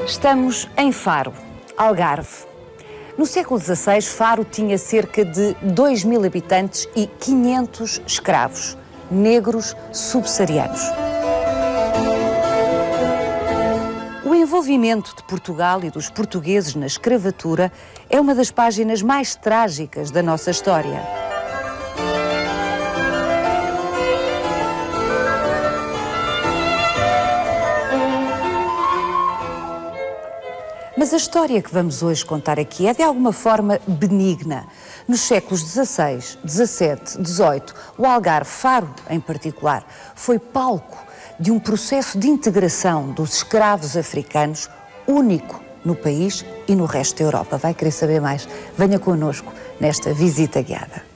Estamos em Faro, Algarve. No século XVI, Faro tinha cerca de 2.000 habitantes e 500 escravos, negros subsaarianos. O envolvimento de Portugal e dos portugueses na escravatura é uma das páginas mais trágicas da nossa história. Mas a história que vamos hoje contar aqui é de alguma forma benigna. Nos séculos XVI, XVII, XVIII, o Algarve, Faro em particular, foi palco de um processo de integração dos escravos africanos único no país e no resto da Europa. Vai querer saber mais? Venha connosco nesta visita guiada.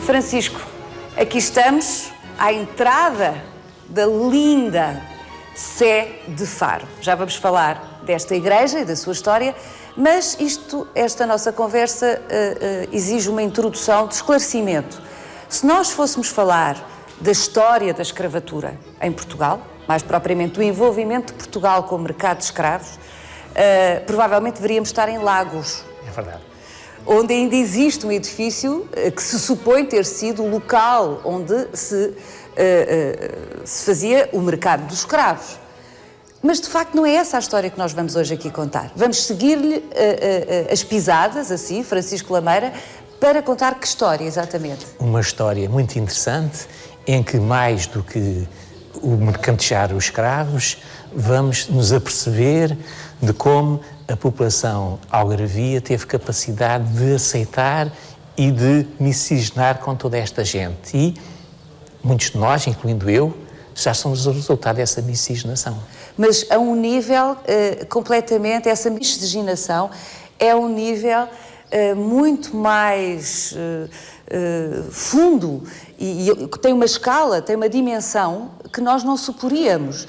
Francisco, aqui estamos à entrada da linda Sé de Faro. Já vamos falar desta igreja e da sua história, mas esta nossa conversa exige uma introdução de esclarecimento. Se nós fôssemos falar da história da escravatura em Portugal, mais propriamente do envolvimento de Portugal com o mercado de escravos, provavelmente deveríamos estar em Lagos. É verdade. Onde ainda existe um edifício que se supõe ter sido o local onde se fazia o mercado dos escravos. Mas, de facto, não é essa a história que nós vamos hoje aqui contar. Vamos seguir-lhe as pisadas, assim, Francisco Lameira, para contar que história, exatamente? Uma história muito interessante, em que, mais do que o mercantejar os escravos, vamos nos aperceber de como a população algarvia teve capacidade de aceitar e de miscigenar com toda esta gente. E muitos de nós, incluindo eu, já somos o resultado dessa miscigenação. Mas a um nível completamente, essa miscigenação é um nível muito mais fundo e tem uma escala, tem uma dimensão que nós não suporíamos.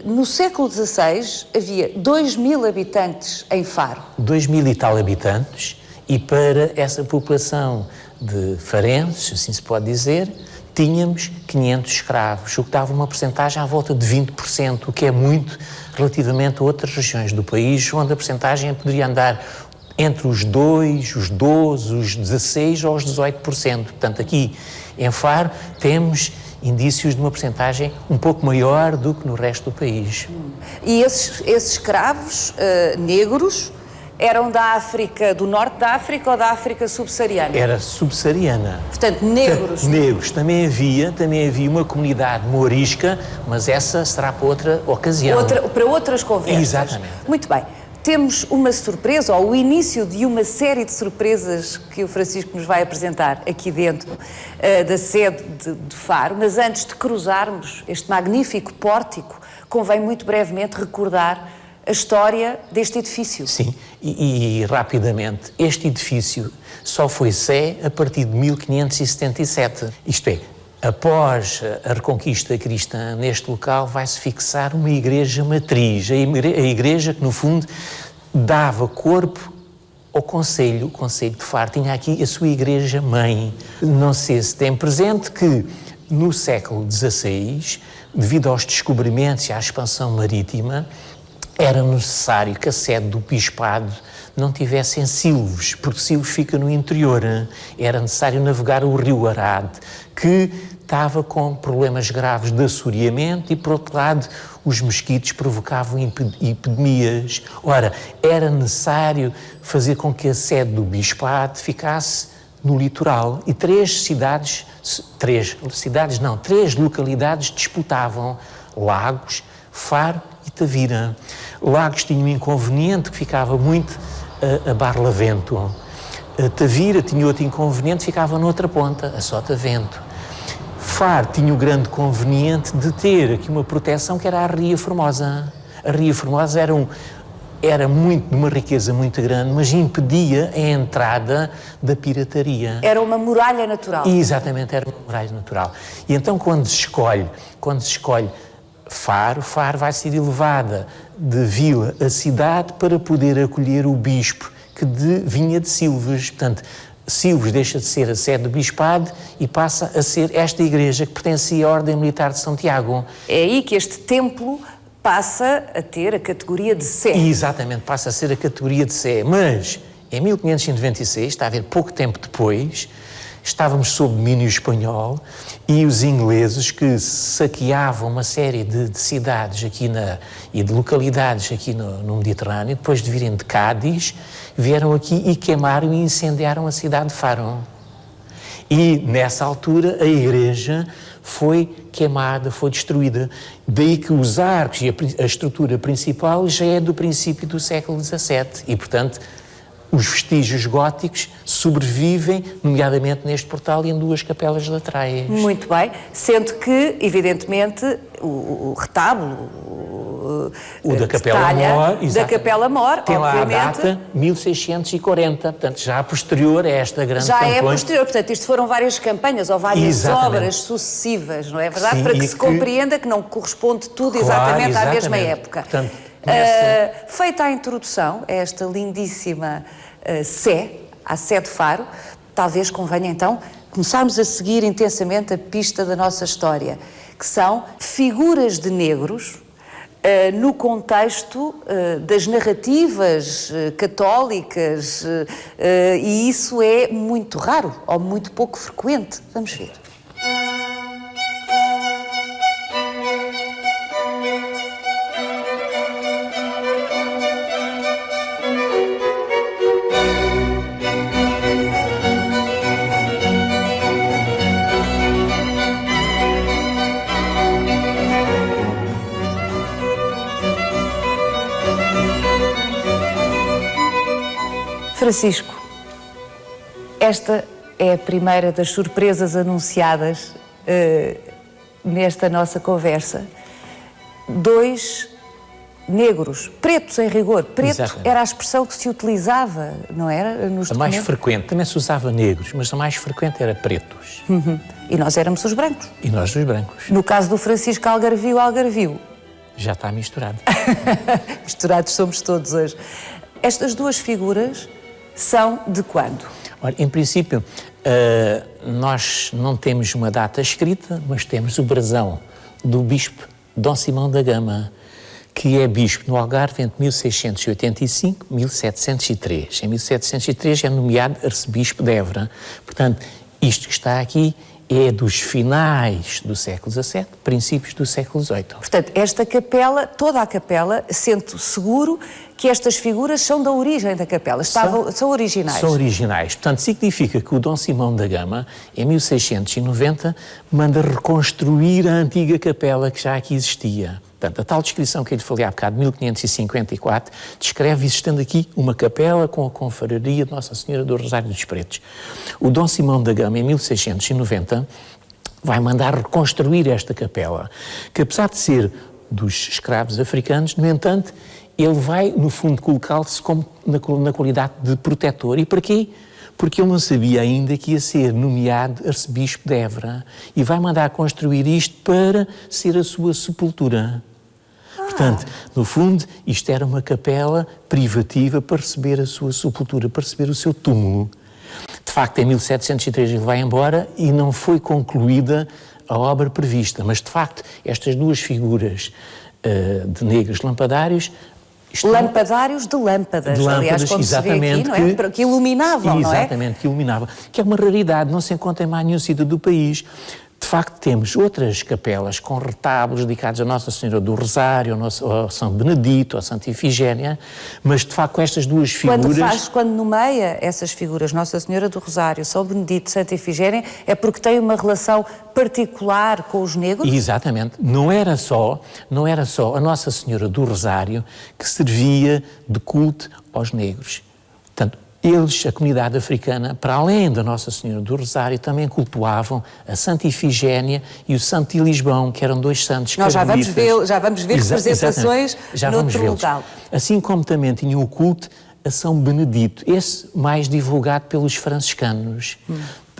No século XVI havia 2.000 habitantes em Faro. 2.000 e tal habitantes, e para essa população de farenses, assim se pode dizer, tínhamos 500 escravos, o que dava uma percentagem à volta de 20%, o que é muito relativamente a outras regiões do país, onde a percentagem poderia andar entre os 2, os 12, os 16 ou os 18%. Portanto, aqui em Faro temos indícios de uma percentagem um pouco maior do que no resto do país. E esses escravos negros eram da África, do norte da África ou da África subsaariana? Era subsaariana. Portanto, negros. Negros. Também havia uma comunidade mourisca, mas essa será para outra ocasião. Para outras conversas. Exatamente. Muito bem. Temos uma surpresa, ou o início de uma série de surpresas que o Francisco nos vai apresentar aqui dentro da sede de Faro, mas antes de cruzarmos este magnífico pórtico, convém muito brevemente recordar a história deste edifício. Sim, e rapidamente, este edifício só foi Sé a partir de 1577. Isto é, Após a reconquista cristã neste local, vai-se fixar uma igreja matriz, a igreja que, no fundo, dava corpo ao Conselho, o Conselho de Faro. Tinha aqui a sua igreja-mãe. Não sei se tem presente que, no século XVI, devido aos descobrimentos e à expansão marítima, era necessário que a sede do bispado não tivesse em Silves, porque Silves fica no interior. Era necessário navegar o rio Arade, que estava com problemas graves de assoreamento e, por outro lado, os mosquitos provocavam epidemias. Ora, era necessário fazer com que a sede do bispado ficasse no litoral e três localidades disputavam: Lagos, Faro e Tavira. Lagos tinha um inconveniente que ficava muito a Barlavento. Tavira tinha outro inconveniente, ficava noutra ponta, a Sotavento. Faro tinha o grande conveniente de ter aqui uma proteção que era a Ria Formosa. A Ria Formosa era de uma riqueza muito grande, mas impedia a entrada da pirataria. Era uma muralha natural. Exatamente, era uma muralha natural. E então quando se escolhe Faro vai ser elevada de vila a cidade para poder acolher o bispo que vinha de Silves. Portanto, Silves deixa de ser a sede do bispado e passa a ser esta igreja que pertencia à Ordem Militar de São Tiago. É aí que este templo passa a ter a categoria de Sé. Exatamente, passa a ser a categoria de Sé. Mas, em 1596, está a ver, pouco tempo depois, estávamos sob domínio espanhol e os ingleses, que saqueavam uma série de cidades aqui e de localidades aqui no Mediterrâneo, depois de virem de Cádiz, vieram aqui e queimaram e incendiaram a cidade de Faro. E, nessa altura, a igreja foi queimada, foi destruída. Daí que os arcos e a estrutura principal já é do princípio do século XVII e, portanto, os vestígios góticos sobrevivem, nomeadamente neste portal e em duas capelas laterais. Muito bem, sendo que, evidentemente, o retábulo, o da Capela Mor, da Capela Mor, tem lá obviamente, a data 1640, portanto já posterior a esta grande campanha. Já é posterior, portanto isto foram várias campanhas ou várias Exatamente. Obras sucessivas, não é verdade? Sim, para que se compreenda que não corresponde tudo exatamente à mesma época. Portanto, feita a introdução a esta lindíssima Sé, à Sé de Faro, talvez convenha então começarmos a seguir intensamente a pista da nossa história, que são figuras de negros no contexto das narrativas católicas, e isso é muito raro ou muito pouco frequente. Vamos ver. Francisco, esta é a primeira das surpresas anunciadas nesta nossa conversa. 2 negros, pretos em rigor. Preto Exatamente. Era a expressão que se utilizava, não era? Nos a mais documentos? frequente, também se usava negros, mas a mais frequente era pretos. E nós éramos os brancos. E nós os brancos. No caso do Francisco Algarvio. Já está misturado. Misturados somos todos hoje. Estas 2 figuras são de quando? Ora, em princípio, nós não temos uma data escrita, mas temos o brasão do bispo Dom Simão da Gama, que é bispo no Algarve entre 1685 e 1703. Em 1703 é nomeado arcebispo de Évora. Portanto, isto que está aqui é dos finais do século XVII, princípios do século XVIII. Portanto, esta capela, toda a capela, sendo seguro que estas figuras são da origem da capela, são originais. São originais. Portanto, significa que o Dom Simão da Gama, em 1690, manda reconstruir a antiga capela que já aqui existia. Portanto, a tal descrição que eu lhe falei há bocado, 1554, descreve existindo aqui uma capela com a confraria de Nossa Senhora do Rosário dos Pretos. O Dom Simão da Gama, em 1690, vai mandar reconstruir esta capela, que apesar de ser dos escravos africanos, no entanto, ele vai, no fundo, colocá-se na qualidade de protetor. E para quê? porque ele não sabia ainda que ia ser nomeado arcebispo de Évora e vai mandar construir isto para ser a sua sepultura. Portanto, no fundo, isto era uma capela privativa para receber a sua sepultura, para receber o seu túmulo. De facto, em 1703 ele vai embora e não foi concluída a obra prevista, mas de facto estas duas figuras de negros lampadários... Lampadários de lâmpadas, aliás, como se vê aqui, não é? Que iluminavam, não é? Exatamente, que iluminavam. Que é uma raridade, não se encontra em mais nenhum sítio do país. De facto, temos outras capelas com retábulos dedicados a Nossa Senhora do Rosário, ao São Benedito, a Santa Ifigénia, mas de facto estas duas figuras... Quando nomeia essas figuras, Nossa Senhora do Rosário, São Benedito, Santa Ifigénia, é porque tem uma relação particular com os negros? Exatamente. Não era só a Nossa Senhora do Rosário que servia de culto aos negros. Portanto, eles, a comunidade africana, para além da Nossa Senhora do Rosário, também cultuavam a Santa Ifigénia e o Santo Ilisbão, que eram dois santos carmelitas. Nós já vamos ver representações noutro local. Assim como também tinham o culto a São Benedito, esse mais divulgado pelos franciscanos.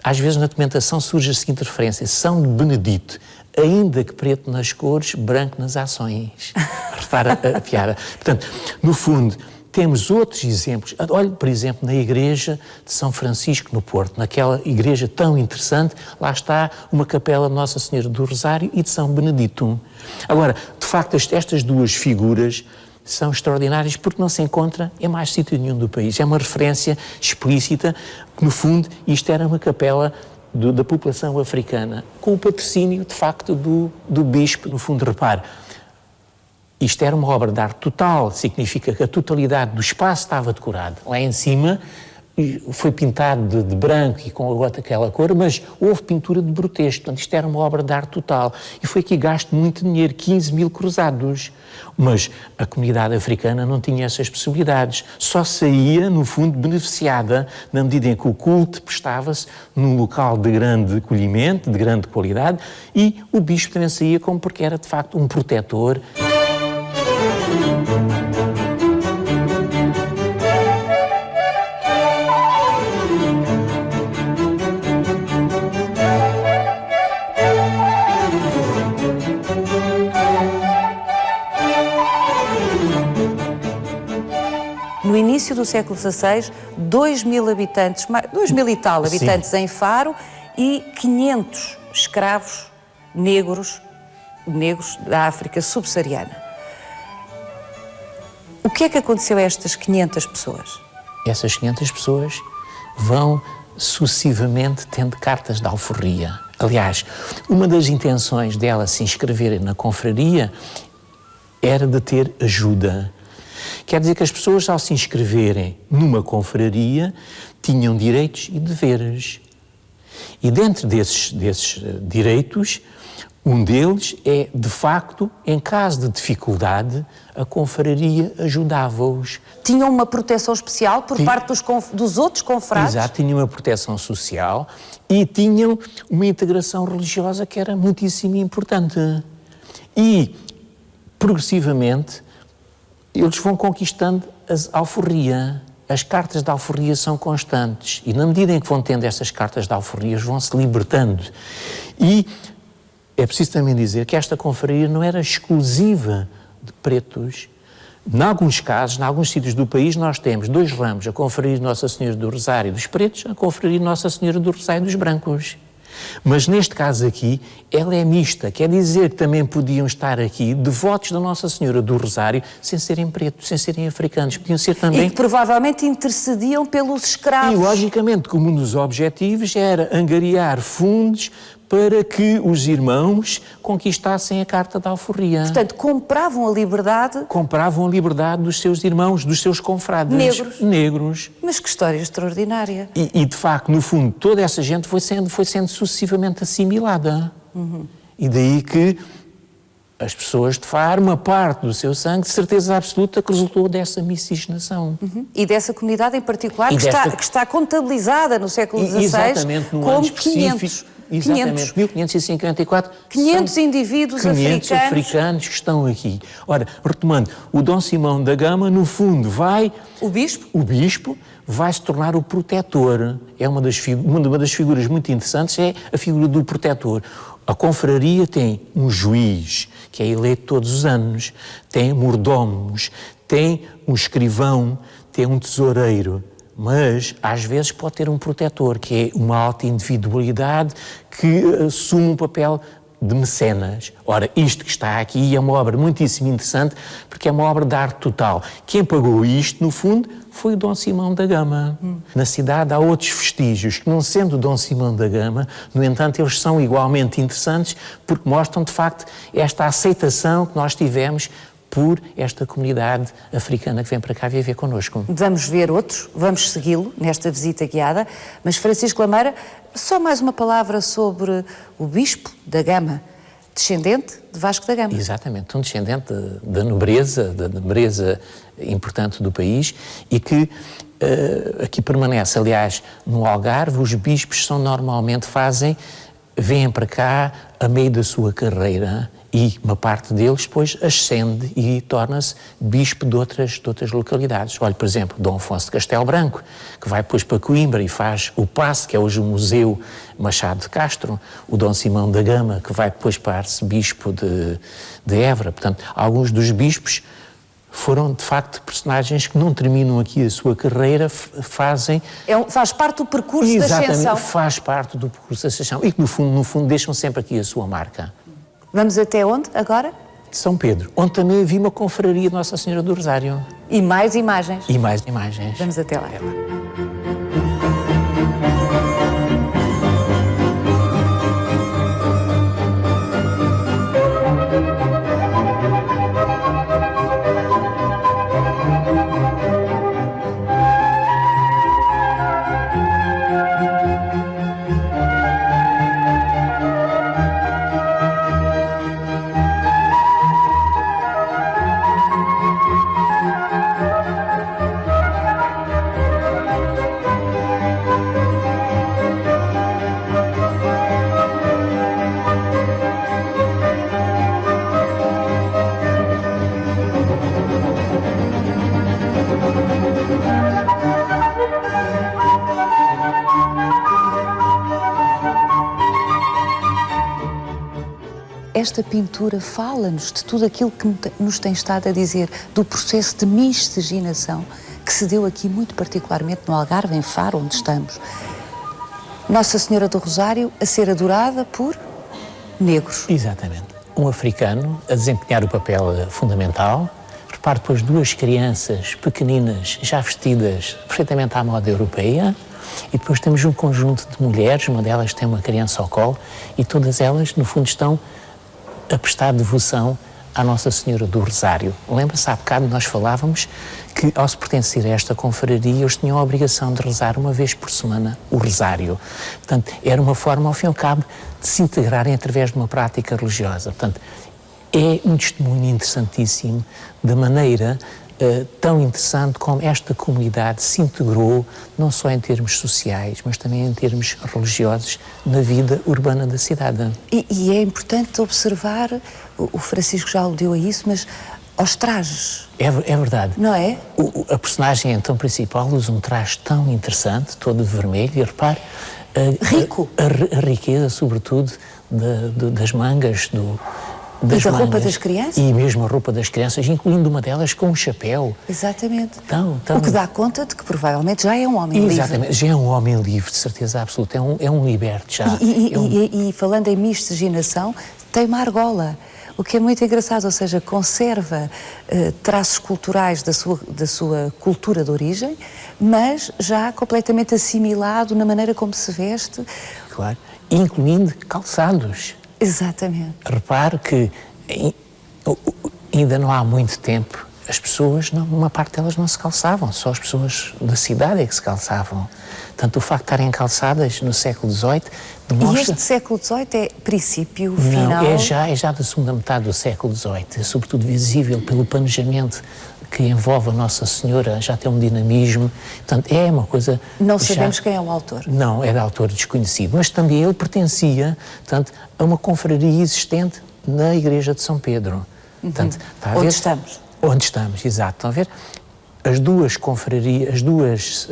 Às vezes na documentação surge a seguinte referência: São Benedito, ainda que preto nas cores, branco nas ações. Repara a piada. Portanto, no fundo, temos outros exemplos. Olhe, por exemplo, na igreja de São Francisco no Porto, naquela igreja tão interessante, lá está uma capela de Nossa Senhora do Rosário e de São Benedito. Agora, de facto, estas duas figuras são extraordinárias porque não se encontra em mais sítio nenhum do país. É uma referência explícita que, no fundo, isto era uma capela da população africana, com o patrocínio, de facto, do bispo. No fundo, repare, isto era uma obra de arte total, significa que a totalidade do espaço estava decorado. Lá em cima foi pintado de branco e com aquela cor, mas houve pintura de grotesco. Portanto, isto era uma obra de arte total. E foi aqui gasto muito dinheiro, 15 mil cruzados. Mas a comunidade africana não tinha essas possibilidades. Só saía, no fundo, beneficiada na medida em que o culto prestava-se num local de grande acolhimento, de grande qualidade, e o bispo também saía como porque era, de facto, um protetor. No início do século XVI, 2.000 habitantes, 2.000 e tal habitantes em Faro e 500 escravos negros da África subsaariana. O que é que aconteceu a estas 500 pessoas? Essas 500 pessoas vão sucessivamente tendo cartas de alforria. Aliás, uma das intenções delas se inscreverem na confraria era de ter ajuda. Quer dizer que as pessoas, ao se inscreverem numa confraria, tinham direitos e deveres. E dentro desses direitos, um deles é, de facto, em caso de dificuldade, a confraria ajudava-os. Tinham uma proteção especial por parte dos outros confrades? Exato, tinham uma proteção social e tinham uma integração religiosa que era muitíssimo importante. E, progressivamente, eles vão conquistando a alforria. As cartas de alforria são constantes e, na medida em que vão tendo essas cartas de alforria, vão se libertando. E é preciso também dizer que esta confraria não era exclusiva de pretos. Em alguns casos, em alguns sítios do país, nós temos dois ramos: a confraria de Nossa Senhora do Rosário dos pretos, a confraria de Nossa Senhora do Rosário dos brancos. Mas neste caso aqui, ela é mista, quer dizer que também podiam estar aqui devotos da Nossa Senhora do Rosário sem serem pretos, sem serem africanos, podiam ser também... E que provavelmente intercediam pelos escravos. E logicamente que um dos objetivos era angariar fundos para que os irmãos conquistassem a carta da alforria. Portanto, compravam a liberdade... Compravam a liberdade dos seus irmãos, dos seus confrades. Negros. Mas que história extraordinária. E de facto, no fundo, toda essa gente foi sendo sucessivamente assimilada. E daí que as pessoas de Faro, uma parte do seu sangue, de certeza absoluta, que resultou dessa miscigenação. E dessa comunidade em particular, que está contabilizada no século XVI exatamente, num ano específico, Exatamente, 1554. 500 indivíduos 500 africanos que estão aqui. Ora, retomando, o Dom Simão da Gama, no fundo, O bispo? O bispo vai se tornar o protetor. É uma das figuras muito interessantes, é a figura do protetor. A confraria tem um juiz, que é eleito todos os anos, tem mordomos, tem um escrivão, tem um tesoureiro, mas às vezes pode ter um protetor, que é uma alta individualidade que assume um papel de mecenas. Ora, isto que está aqui é uma obra muitíssimo interessante, porque é uma obra de arte total. Quem pagou isto, no fundo, foi o Dom Simão da Gama. Na cidade há outros vestígios, que não sendo o Dom Simão da Gama, no entanto, eles são igualmente interessantes, porque mostram, de facto, esta aceitação que nós tivemos por esta comunidade africana que vem para cá viver connosco. Vamos ver outros, vamos segui-lo nesta visita guiada, mas Francisco Lameira, só mais uma palavra sobre o Bispo da Gama, descendente de Vasco da Gama. Exatamente, um descendente da nobreza importante do país e que aqui permanece. Aliás, no Algarve, os bispos vêm para cá a meio da sua carreira e uma parte deles depois ascende e torna-se bispo de outras localidades. Olha, por exemplo, Dom Afonso de Castelo Branco, que vai depois para Coimbra e faz o passe, que é hoje o Museu Machado de Castro, o Dom Simão da Gama, que vai depois para arcebispo de Évora. Portanto, alguns dos bispos foram, de facto, personagens que não terminam aqui a sua carreira, faz parte do percurso da ascensão. Exatamente, faz parte do percurso da ascensão e que, no fundo, deixam sempre aqui a sua marca. Vamos até onde, agora? São Pedro, onde também havia uma confraria de Nossa Senhora do Rosário. E mais imagens. E mais imagens. Vamos até lá. Esta pintura fala-nos de tudo aquilo que nos tem estado a dizer, do processo de miscigenação que se deu aqui muito particularmente no Algarve, em Faro, onde estamos. Nossa Senhora do Rosário a ser adorada por negros. Exatamente. Um africano a desempenhar o papel fundamental. Repare depois duas crianças pequeninas já vestidas perfeitamente à moda europeia. E depois temos um conjunto de mulheres, uma delas tem uma criança ao colo e todas elas, no fundo, estão a prestar devoção à Nossa Senhora do Rosário. Lembra-se, há bocado nós falávamos que, ao se pertencer a esta confraria, eles tinham a obrigação de rezar uma vez por semana o Rosário. Portanto, era uma forma, ao fim e ao cabo, de se integrarem através de uma prática religiosa. Portanto, é um testemunho interessantíssimo da maneira tão interessante como esta comunidade se integrou, não só em termos sociais, mas também em termos religiosos, na vida urbana da cidade. E é importante observar, o Francisco já aludiu a isso, mas aos trajes. É verdade. Não é? A personagem, então, principal usa um traje tão interessante, todo de vermelho, e repare... Rico. A riqueza, sobretudo, das mangas, da roupa das crianças? E mesmo a roupa das crianças, incluindo uma delas com um chapéu. Exatamente. O que dá conta de que provavelmente já é um homem livre. Exatamente, já é um homem livre, de certeza absoluta, é um liberto já. E falando em miscigenação, tem uma argola, o que é muito engraçado, ou seja, conserva traços culturais da sua cultura de origem, mas já completamente assimilado na maneira como se veste. Claro, incluindo calçados. Exatamente. Repare que ainda não há muito tempo as pessoas, uma parte delas não se calçavam, só as pessoas da cidade é que se calçavam. Portanto, o facto de estarem calçadas no século XVIII demonstra... E este século XVIII é princípio, final? Não, é já da segunda metade do século XVIII, é sobretudo visível pelo planejamento que envolve a Nossa Senhora já tem um dinamismo. Portanto, é uma coisa... Não sabemos quem é o autor. Não, é de autor desconhecido, mas também ele pertencia, portanto, a uma confraria existente na Igreja de São Pedro. Portanto, está a ver? Onde estamos. Onde estamos, exato. Estão a ver? As duas confrarias, as duas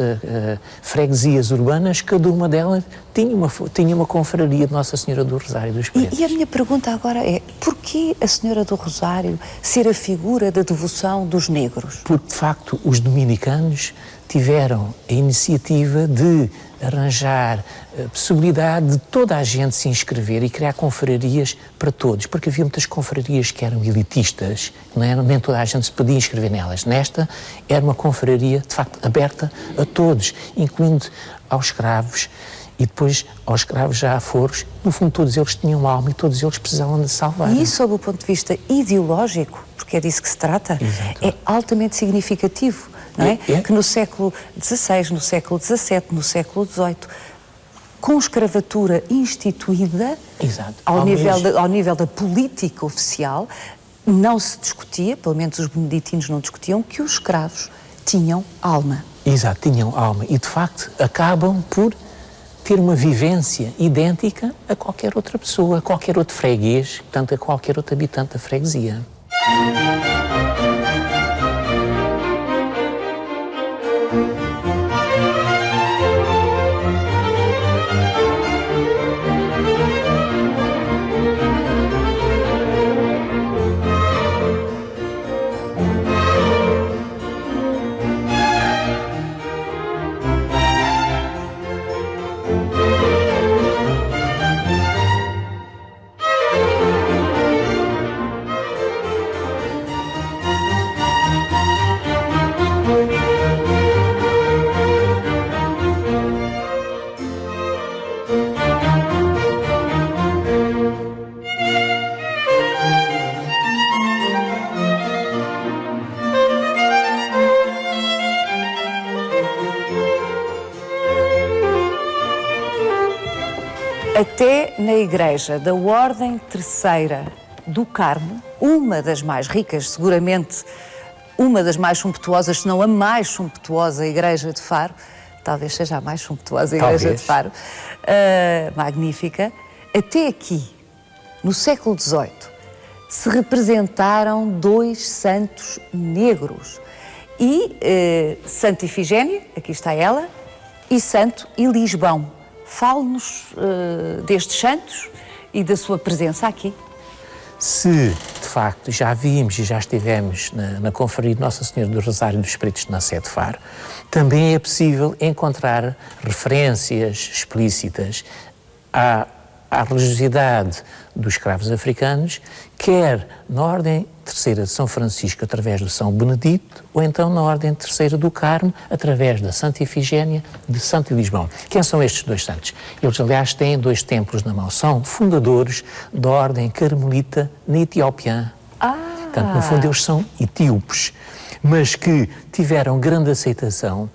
freguesias urbanas, cada uma delas tinha uma confraria de Nossa Senhora do Rosário dos Pretos. E a minha pergunta agora é, porquê a Senhora do Rosário ser a figura da devoção dos negros? Porque, de facto, os dominicanos tiveram a iniciativa de arranjar a possibilidade de toda a gente se inscrever e criar confrarias para todos, porque havia muitas confrarias que eram elitistas, não era? Nem toda a gente se podia inscrever nelas. Nesta era uma confraria, de facto, aberta a todos, incluindo aos escravos e depois aos escravos já aforos. No fundo, todos eles tinham alma e todos eles precisavam de salvar. E isso, sob o ponto de vista ideológico, porque é disso que se trata, Exato. é altamente significativo. Não é? Que no século XVI, no século XVII, no século XVIII, com escravatura instituída, Exato. ao nível da política oficial, não se discutia, pelo menos os beneditinos não discutiam, que os escravos tinham alma. Exato, tinham alma e, de facto, acabam por ter uma vivência idêntica a qualquer outra pessoa, a qualquer outro freguês, portanto, a qualquer outro habitante da freguesia. Até na igreja da Ordem Terceira do Carmo, uma das mais ricas, seguramente uma das mais sumptuosas, se não a mais sumptuosa igreja de Faro, talvez seja a mais sumptuosa igreja de Faro, magnífica, até aqui, no século XVIII, se representaram dois santos negros. E Santa Ifigénia, aqui está ela, e Santo Elisbão. Fale-nos destes santos e da sua presença aqui. Se, de facto, já vimos e já estivemos na confraria de Nossa Senhora do Rosário dos Pretos na sede de Faro, também é possível encontrar referências explícitas à religiosidade dos escravos africanos, quer na Ordem Terceira de São Francisco, através do São Benedito, ou então na Ordem Terceira do Carmo, através da Santa Ifigénia de Santo Elisbão. Quem são estes dois santos? Eles, aliás, têm dois templos na mão. São fundadores da Ordem Carmelita na Etiópia. Portanto, no fundo, eles são etíopes, mas que tiveram grande aceitação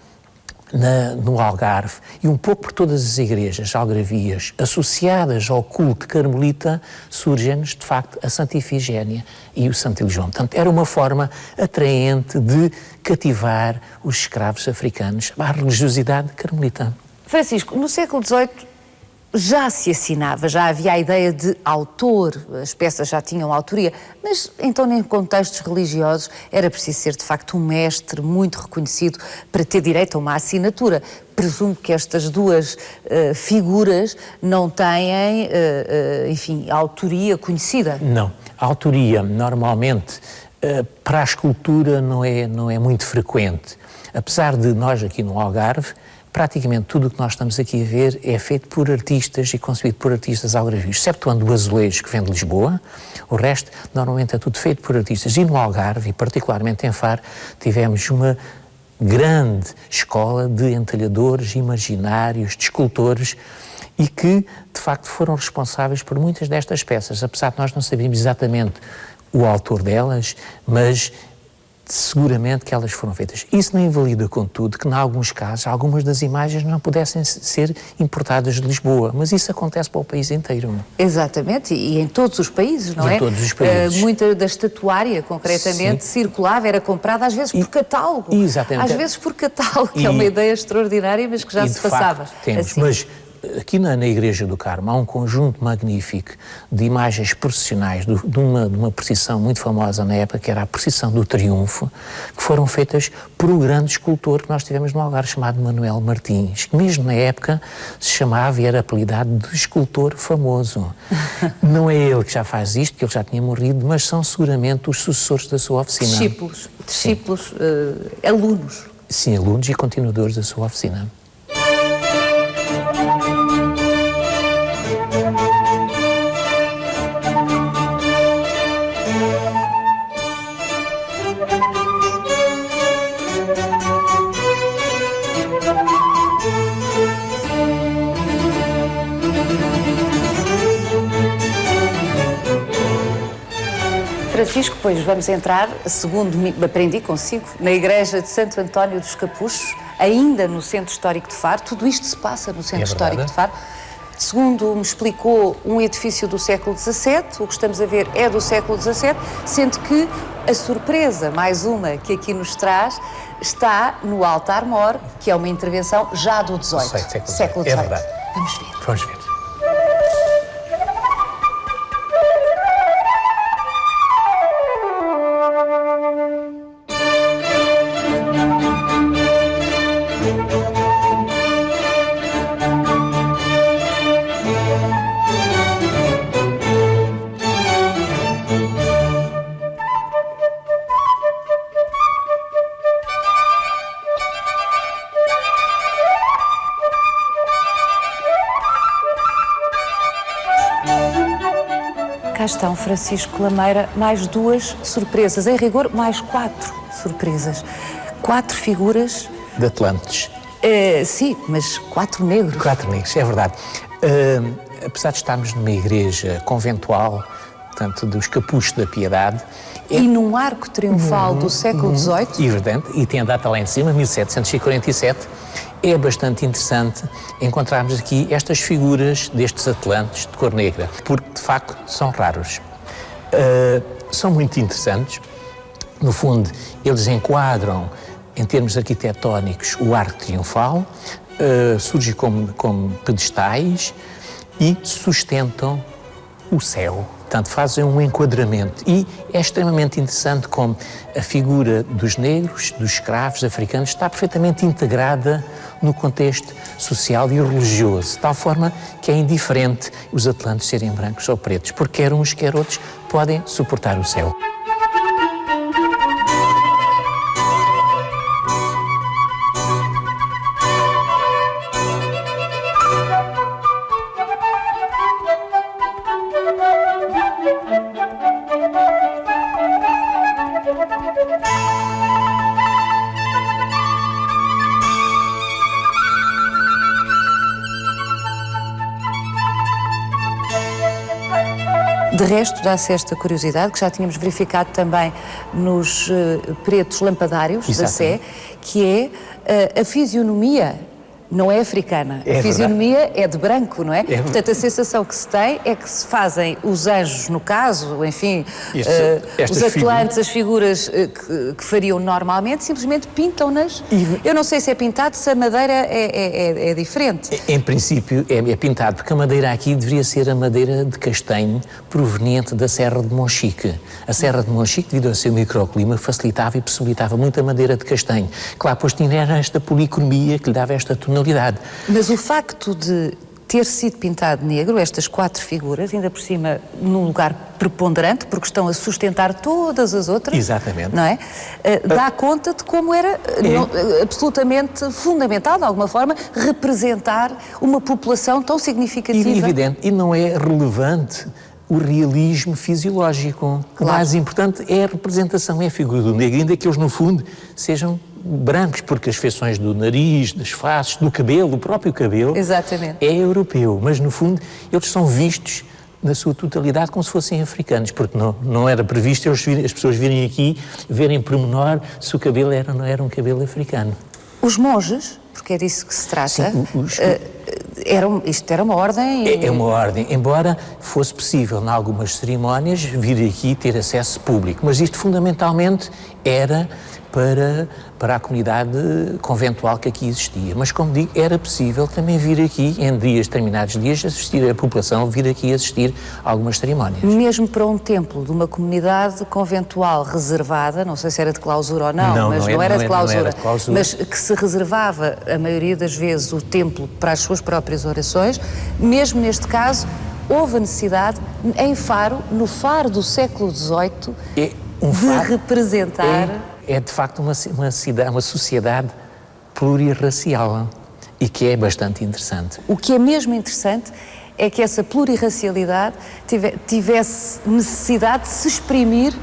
no Algarve e um pouco por todas as igrejas algarvias associadas ao culto carmelita, surgem-nos, de facto, a Santa Ifigénia e o Santo Elisbão. Portanto, era uma forma atraente de cativar os escravos africanos à religiosidade carmelita. Francisco, no século XVIII já se assinava, já havia a ideia de autor, as peças já tinham autoria, mas então em contextos religiosos era preciso ser de facto um mestre muito reconhecido para ter direito a uma assinatura. Presumo que estas duas figuras não têm, enfim, autoria conhecida. Não, a autoria normalmente para a escultura não é muito frequente, apesar de nós aqui no Algarve praticamente tudo o que nós estamos aqui a ver é feito por artistas e concebido por artistas algarvios, exceptuando o azulejo que vem de Lisboa, o resto normalmente é tudo feito por artistas. E no Algarve, e particularmente em Faro, tivemos uma grande escola de entalhadores, imaginários, de escultores, e que, de facto, foram responsáveis por muitas destas peças, apesar de nós não sabermos exatamente o autor delas, mas seguramente que elas foram feitas. Isso não invalida, contudo, que, em alguns casos, algumas das imagens não pudessem ser importadas de Lisboa, mas isso acontece para o país inteiro. Exatamente, e em todos os países, não é? Em todos os países. Muita da estatuária, concretamente, circulava, era comprada, às vezes por catálogo. Exatamente. Às vezes por catálogo, que é uma ideia extraordinária, mas que já se passava. Facto, temos, assim. Mas aqui na Igreja do Carmo há um conjunto magnífico de imagens processionais de uma procissão muito famosa na época, que era a procissão do Triunfo, que foram feitas por um grande escultor que nós tivemos no Algarve, chamado Manuel Martins, que mesmo na época se chamava e era apelidado de escultor famoso. Não é ele que já faz isto, que ele já tinha morrido, mas são seguramente os sucessores da sua oficina. Discípulos, alunos. Sim, alunos e continuadores da sua oficina. Francisco, pois vamos entrar, segundo me aprendi consigo, na Igreja de Santo António dos Capuchos, ainda no Centro Histórico de Faro. Tudo isto se passa no Centro Histórico de Faro. Segundo me explicou, um edifício do século XVII, o que estamos a ver é do século XVII, sendo que a surpresa, mais uma que aqui nos traz, está no altar-mor, que é uma intervenção já do XVIII. Século XVIII. É verdade. Vamos ver. Vamos ver. Cá estão, Francisco Lameira, mais 2 surpresas. Em rigor, mais 4 surpresas. 4 figuras. De Atlantes. Sim, mas 4 negros. 4 negros, é verdade. Apesar de estarmos numa igreja conventual, portanto, dos Capuchos da Piedade... E num arco triunfal do século XVIII. Evidente, e tem a data lá em cima, 1747. É bastante interessante encontrarmos aqui estas figuras destes atlantes de cor negra, porque de facto são raros. São muito interessantes. No fundo, eles enquadram, em termos arquitetónicos, o arco triunfal, surgem como pedestais e sustentam o céu. Portanto, fazem um enquadramento e é extremamente interessante como a figura dos negros, dos escravos africanos, está perfeitamente integrada no contexto social e religioso, de tal forma que é indiferente os atlantes serem brancos ou pretos, porque quer uns, quer outros podem suportar o céu. De resto, dá-se esta curiosidade, que já tínhamos verificado também nos pretos lampadários da Sé, que é a fisionomia não é africana. A fisionomia é de branco, não é? Portanto, a sensação que se tem é que se fazem os anjos, no caso, enfim, os atlantes, as figuras que fariam normalmente, simplesmente pintam-nas. Eu não sei se é pintado, se a madeira é diferente. Em princípio é pintado, porque a madeira aqui deveria ser a madeira de castanho proveniente da Serra de Monchique. A Serra de Monchique, devido ao seu microclima, facilitava e possibilitava muito a madeira de castanho. Claro, pois tinha esta policromia que lhe dava esta tonalidade. Mas o facto de ter sido pintado negro, estas 4 figuras, ainda por cima num lugar preponderante, porque estão a sustentar todas as outras. Exatamente. Não é? Dá conta de como era absolutamente fundamental, de alguma forma, representar uma população tão significativa. Evidente, e não é relevante o realismo fisiológico. Claro. O mais importante é a representação, é a figura do negro, ainda que eles, no fundo, sejam brancos, porque as feições do nariz, das faces, do cabelo, o próprio cabelo, exatamente, é europeu, mas, no fundo, eles são vistos na sua totalidade como se fossem africanos, porque não era previsto as pessoas virem aqui, verem por menor se o cabelo era ou não era um cabelo africano. Os monges, porque é disso que se trata, Sim, isto era uma ordem... É uma ordem, embora fosse possível, em algumas cerimónias, vir aqui e ter acesso público, mas isto fundamentalmente era para a comunidade conventual que aqui existia. Mas, como digo, era possível também vir aqui, em determinados dias, assistir a população, vir aqui assistir a algumas cerimónias. Mesmo para um templo de uma comunidade conventual reservada, não sei se era de clausura ou não, mas não era de clausura, mas que se reservava, a maioria das vezes, o templo para as suas próprias orações, mesmo neste caso, houve a necessidade, em Faro, no Faro do século XVIII, de representar... É de facto uma sociedade plurirracial e que é bastante interessante. O que é mesmo interessante é que essa plurirracialidade tivesse necessidade de se exprimir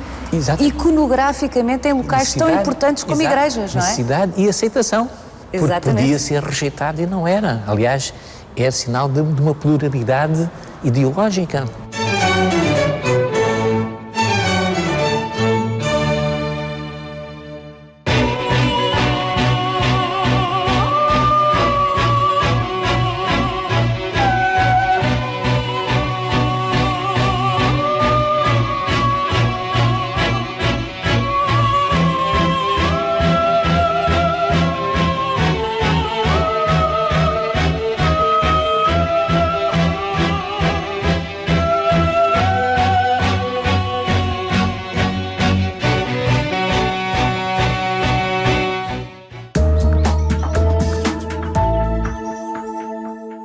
iconograficamente em locais tão importantes como igrejas, não é? Necessidade e aceitação. Exatamente. Porque podia ser rejeitado e não era. Aliás, é sinal de uma pluralidade ideológica.